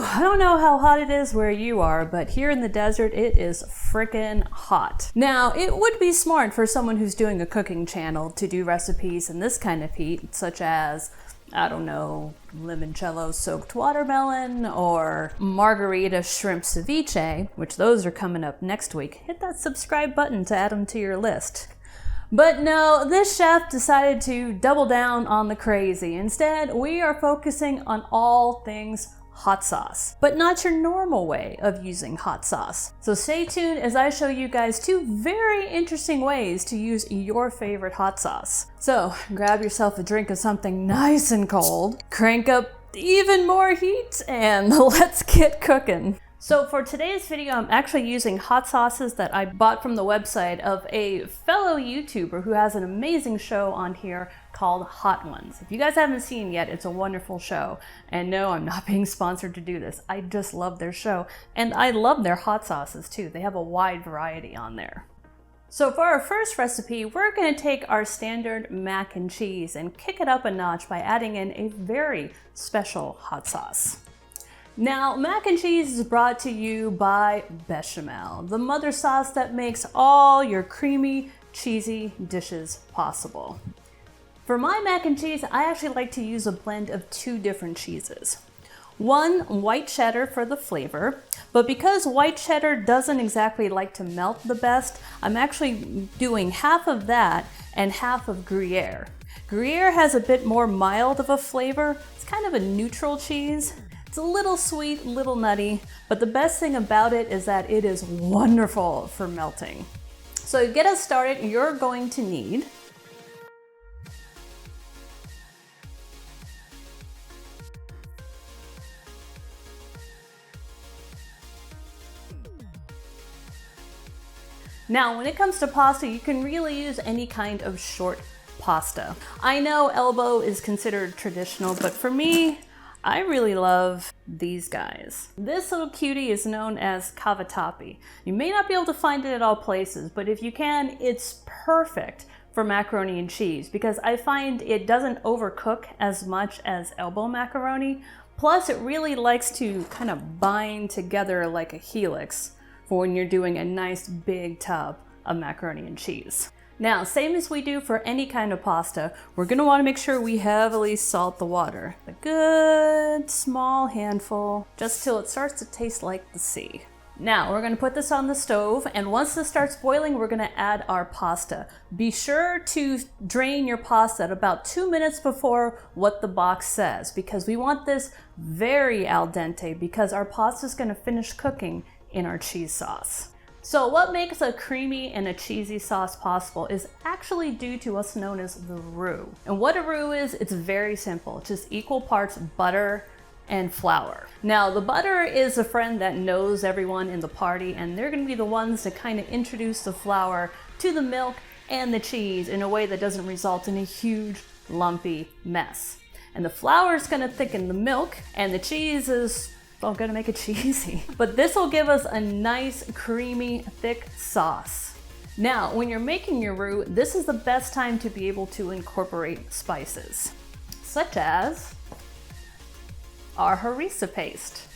I don't know how hot it is where you are, but here in the desert, it is frickin' hot. Now, it would be smart for someone who's doing a cooking channel to do recipes in this kind of heat, such as, I don't know, limoncello soaked watermelon or margarita shrimp ceviche, which those are coming up next week. Hit that subscribe button to add them to your list. But no, this chef decided to double down on the crazy. Instead, we are focusing on all things hot sauce, but not your normal way of using hot sauce. So stay tuned as I show you guys two very interesting ways to use your favorite hot sauce. So grab yourself a drink of something nice and cold, crank up even more heat, and let's get cooking. So for today's video, I'm actually using hot sauces that I bought from the website of a fellow YouTuber who has an amazing show on here called Hot Ones. If you guys haven't seen yet, it's a wonderful show. And no, I'm not being sponsored to do this. I just love their show. And I love their hot sauces too. They have a wide variety on there. So for our first recipe, we're going to take our standard mac and cheese and kick it up a notch by adding in a very special hot sauce. Now, mac and cheese is brought to you by Bechamel, the mother sauce that makes all your creamy, cheesy dishes possible. For my mac and cheese, I actually like to use a blend of two different cheeses. One, white cheddar for the flavor, but because white cheddar doesn't exactly like to melt the best, I'm actually doing half of that and half of gruyere. Gruyere has a bit more mild of a flavor. It's kind of a neutral cheese. It's a little sweet, little nutty, but the best thing about it is that it is wonderful for melting. So to get us started, you're going to need Now, when it comes to pasta, you can really use any kind of short pasta. I know elbow is considered traditional, but for me, I really love these guys. This little cutie is known as cavatappi. You may not be able to find it at all places, but if you can, it's perfect for macaroni and cheese because I find it doesn't overcook as much as elbow macaroni. Plus, it really likes to kind of bind together like a helix for when you're doing a nice big tub of macaroni and cheese. Now, same as we do for any kind of pasta, we're gonna wanna make sure we heavily salt the water. A good small handful, just till it starts to taste like the sea. Now, we're gonna put this on the stove, and once this starts boiling, we're gonna add our pasta. Be sure to drain your pasta at about 2 minutes before what the box says, because we want this very al dente, because our pasta is gonna finish cooking in our cheese sauce. So what makes a creamy and a cheesy sauce possible is actually due to what's known as the roux. And what a roux is, it's very simple. It's just equal parts butter and flour. Now, the butter is a friend that knows everyone in the party, and they're gonna be the ones to kind of introduce the flour to the milk and the cheese in a way that doesn't result in a huge lumpy mess. And the flour is gonna thicken the milk, and the cheese is gonna make it cheesy. But this will give us a nice, creamy, thick sauce. Now, when you're making your roux, this is the best time to be able to incorporate spices, such as our harissa paste.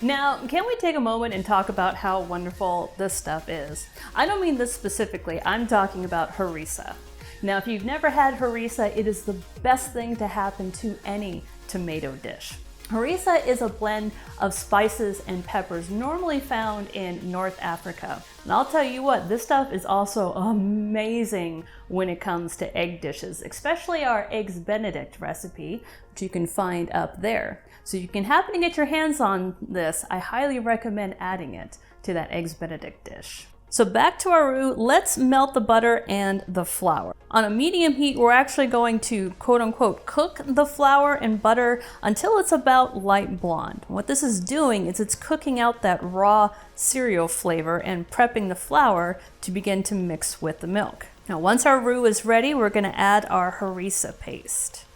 Now, can we take a moment and talk about how wonderful this stuff is? I don't mean this specifically, I'm talking about harissa. Now, if you've never had harissa, it is the best thing to happen to any tomato dish. Harissa is a blend of spices and peppers normally found in North Africa. And I'll tell you what, this stuff is also amazing when it comes to egg dishes, especially our Eggs Benedict recipe, which you can find up there. So you can happen to get your hands on this, I highly recommend adding it to that Eggs Benedict dish. So back to our roux, let's melt the butter and the flour. On a medium heat, we're actually going to quote unquote cook the flour and butter until it's about light blonde. What this is doing is it's cooking out that raw cereal flavor and prepping the flour to begin to mix with the milk. Now, once our roux is ready, we're gonna add our harissa paste.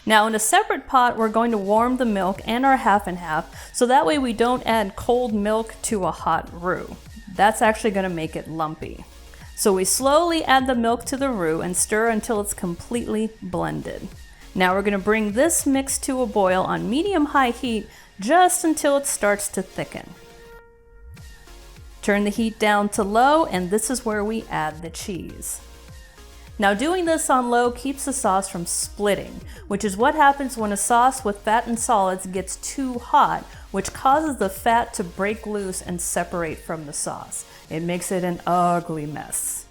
Now, in a separate pot, we're going to warm the milk and our half and half, so that way we don't add cold milk to a hot roux. That's actually gonna make it lumpy. So we slowly add the milk to the roux and stir until it's completely blended. Now we're gonna bring this mix to a boil on medium-high heat just until it starts to thicken. Turn the heat down to low, and this is where we add the cheese. Now doing this on low keeps the sauce from splitting, which is what happens when a sauce with fat and solids gets too hot, which causes the fat to break loose and separate from the sauce. It makes it an ugly mess.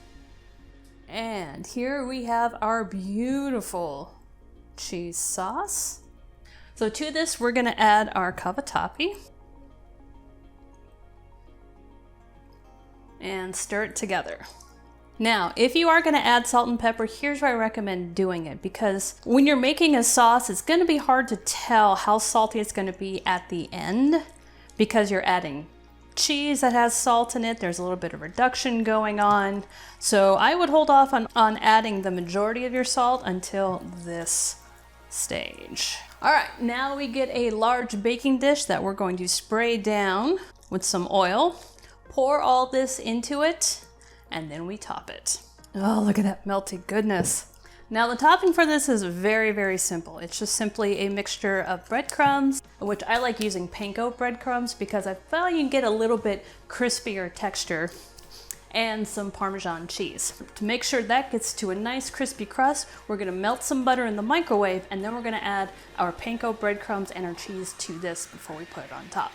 And here we have our beautiful cheese sauce. So to this, we're gonna add our cavatappi and stir it together. Now, if you are gonna add salt and pepper, here's where I recommend doing it, because when you're making a sauce, it's gonna be hard to tell how salty it's gonna be at the end because you're adding cheese that has salt in it. There's a little bit of reduction going on. So I would hold off on adding the majority of your salt until this stage. All right, now we get a large baking dish that we're going to spray down with some oil. Pour all this into it, and then we top it. Oh, look at that melty goodness. Now the topping for this is very, very simple. It's just simply a mixture of breadcrumbs, which I like using panko breadcrumbs because I found you can get a little bit crispier texture, and some Parmesan cheese. To make sure that gets to a nice crispy crust, we're gonna melt some butter in the microwave, and then we're gonna add our panko breadcrumbs and our cheese to this before we put it on top.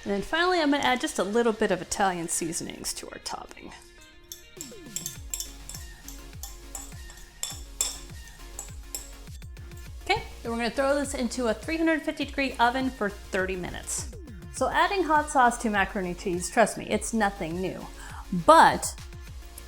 And then finally, I'm gonna add just a little bit of Italian seasonings to our topping. Okay, then we're gonna throw this into a 350-degree oven for 30 minutes. So adding hot sauce to macaroni cheese, trust me, it's nothing new. But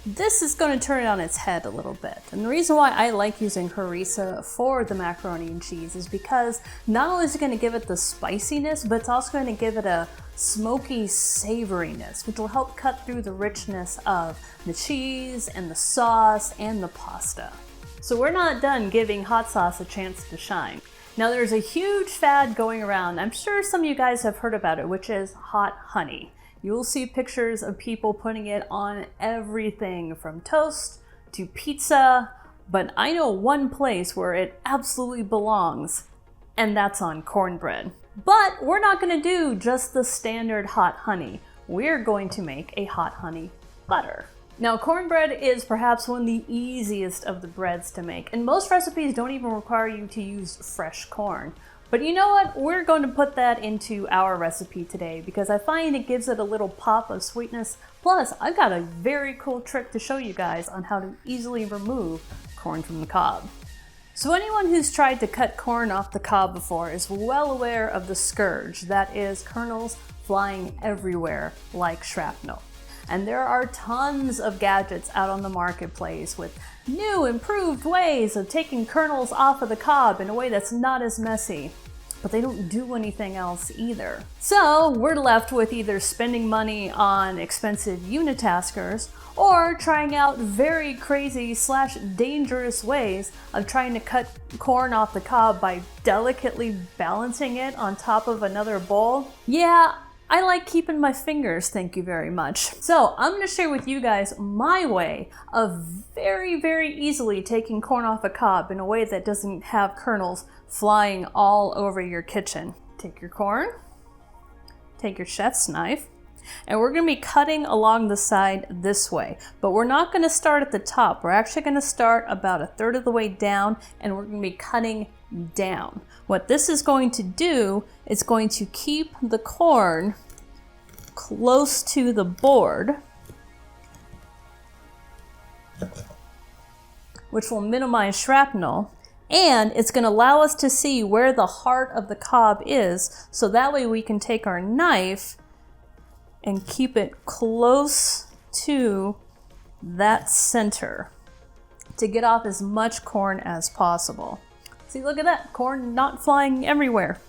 this is going to turn it on its head a little bit. And the reason why I like using harissa for the macaroni and cheese is because not only is it going to give it the spiciness, but it's also going to give it a smoky savoriness, which will help cut through the richness of the cheese and the sauce and the pasta. So we're not done giving hot sauce a chance to shine. Now there's a huge fad going around, I'm sure some of you guys have heard about it, which is hot honey. You'll see pictures of people putting it on everything from toast to pizza, but I know one place where it absolutely belongs, and that's on cornbread. But we're not gonna do just the standard hot honey. We're going to make a hot honey butter. Now, cornbread is perhaps one of the easiest of the breads to make, and most recipes don't even require you to use fresh corn. But you know what? We're going to put that into our recipe today because I find it gives it a little pop of sweetness. Plus, I've got a very cool trick to show you guys on how to easily remove corn from the cob. So anyone who's tried to cut corn off the cob before is well aware of the scourge that is kernels flying everywhere like shrapnel. And there are tons of gadgets out on the marketplace with new, improved ways of taking kernels off of the cob in a way that's not as messy, but they don't do anything else either. So we're left with either spending money on expensive unitaskers or trying out very crazy / dangerous ways of trying to cut corn off the cob by delicately balancing it on top of another bowl. Yeah, I like keeping my fingers, thank you very much. So I'm gonna share with you guys my way of very, very easily taking corn off a cob in a way that doesn't have kernels flying all over your kitchen. Take your corn, take your chef's knife, and we're gonna be cutting along the side this way. But we're not gonna start at the top. We're actually gonna start about a third of the way down, and we're gonna be cutting down. What this is going to do is going to keep the corn close to the board, which will minimize shrapnel, and it's going to allow us to see where the heart of the cob is, so that way we can take our knife and keep it close to that center to get off as much corn as possible. See, look at that, corn not flying everywhere.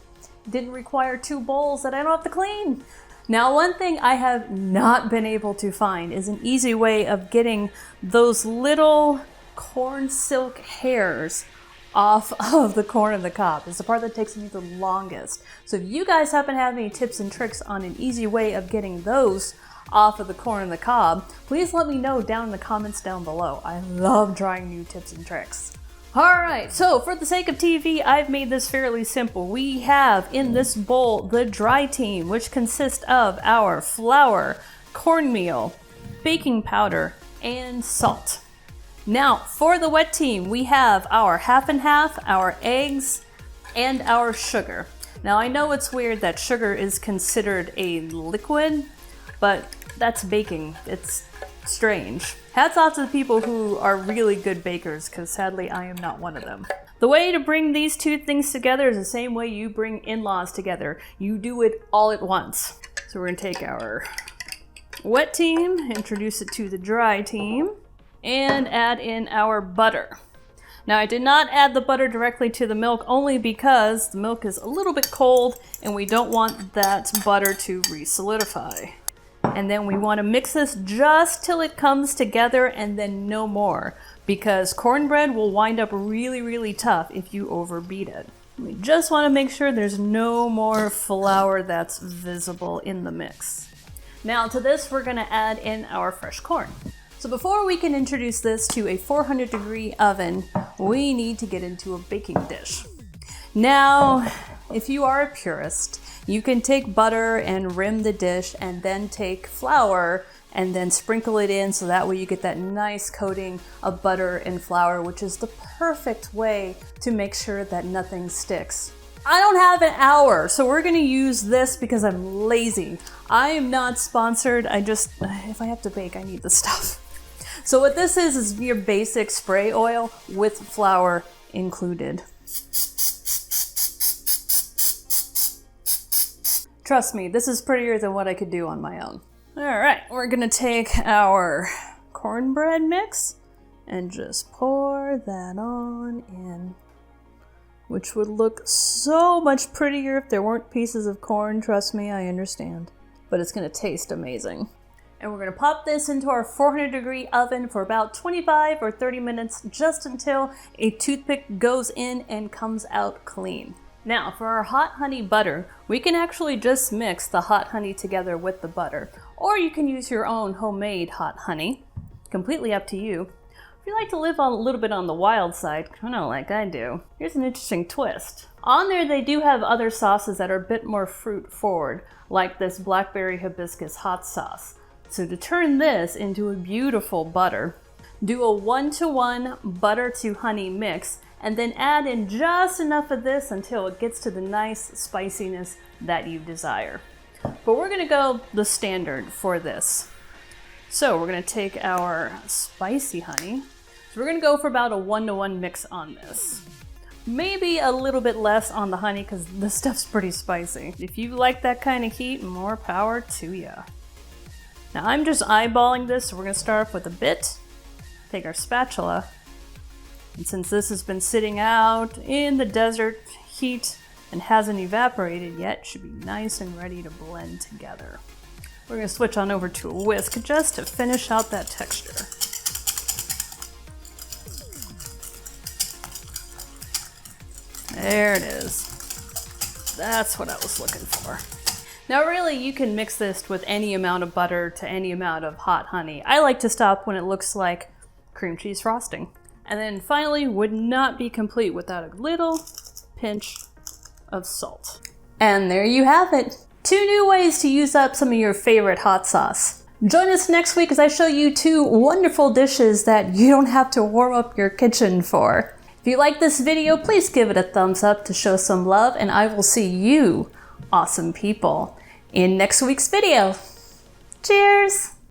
Didn't require 2 bowls that I don't have to clean. Now, one thing I have not been able to find is an easy way of getting those little corn silk hairs off of the corn of the cob. It's the part that takes me the longest. So if you guys happen to have any tips and tricks on an easy way of getting those off of the corn of the cob, please let me know down in the comments down below. I love trying new tips and tricks. Alright, so for the sake of TV, I've made this fairly simple. We have in this bowl the dry team, which consists of our flour, cornmeal, baking powder, and salt. Now, for the wet team, we have our half and half, our eggs, and our sugar. Now, I know it's weird that sugar is considered a liquid, but that's baking. It's strange. Hats off to the people who are really good bakers, because sadly I am not one of them. The way to bring these two things together is the same way you bring in-laws together. You do it all at once. So we're gonna take our wet team, introduce it to the dry team, and add in our butter. Now I did not add the butter directly to the milk only because the milk is a little bit cold and we don't want that butter to re-solidify. And then we want to mix this just till it comes together and then no more, because cornbread will wind up really, really tough if you overbeat it. We just want to make sure there's no more flour that's visible in the mix. Now to this, we're going to add in our fresh corn. So before we can introduce this to a 400-degree oven, we need to get into a baking dish. Now, if you are a purist, you can take butter and rim the dish and then take flour and then sprinkle it in so that way you get that nice coating of butter and flour, which is the perfect way to make sure that nothing sticks. I don't have an hour, so we're gonna use this because I'm lazy. I am not sponsored, if I have to bake, I need the stuff. So what this is your basic spray oil with flour included. Trust me, this is prettier than what I could do on my own. All right, we're gonna take our cornbread mix and just pour that on in, which would look so much prettier if there weren't pieces of corn. Trust me, I understand. But it's gonna taste amazing. And we're gonna pop this into our 400-degree oven for about 25 or 30 minutes, just until a toothpick goes in and comes out clean. Now, for our hot honey butter, we can actually just mix the hot honey together with the butter, or you can use your own homemade hot honey. Completely up to you. If you like to live a little bit on the wild side, kind of like I do, here's an interesting twist. On there, they do have other sauces that are a bit more fruit forward, like this Blackberry Hibiscus hot sauce. So to turn this into a beautiful butter, do a 1-to-1 butter to honey mix, and then add in just enough of this until it gets to the nice spiciness that you desire. But we're gonna go the standard for this. So we're gonna take our spicy honey. So we're gonna go for about a 1-to-1 mix on this. Maybe a little bit less on the honey because this stuff's pretty spicy. If you like that kind of heat, more power to ya. Now I'm just eyeballing this, so we're gonna start off with a bit. Take our spatula. And since this has been sitting out in the desert heat and hasn't evaporated yet, it should be nice and ready to blend together. We're gonna switch on over to a whisk just to finish out that texture. There it is. That's what I was looking for. Now really, you can mix this with any amount of butter to any amount of hot honey. I like to stop when it looks like cream cheese frosting. And then finally, would not be complete without a little pinch of salt. And there you have it. 2 new ways to use up some of your favorite hot sauce. Join us next week as I show you 2 wonderful dishes that you don't have to warm up your kitchen for. If you like this video, please give it a thumbs up to show some love, and I will see you, awesome people, in next week's video. Cheers!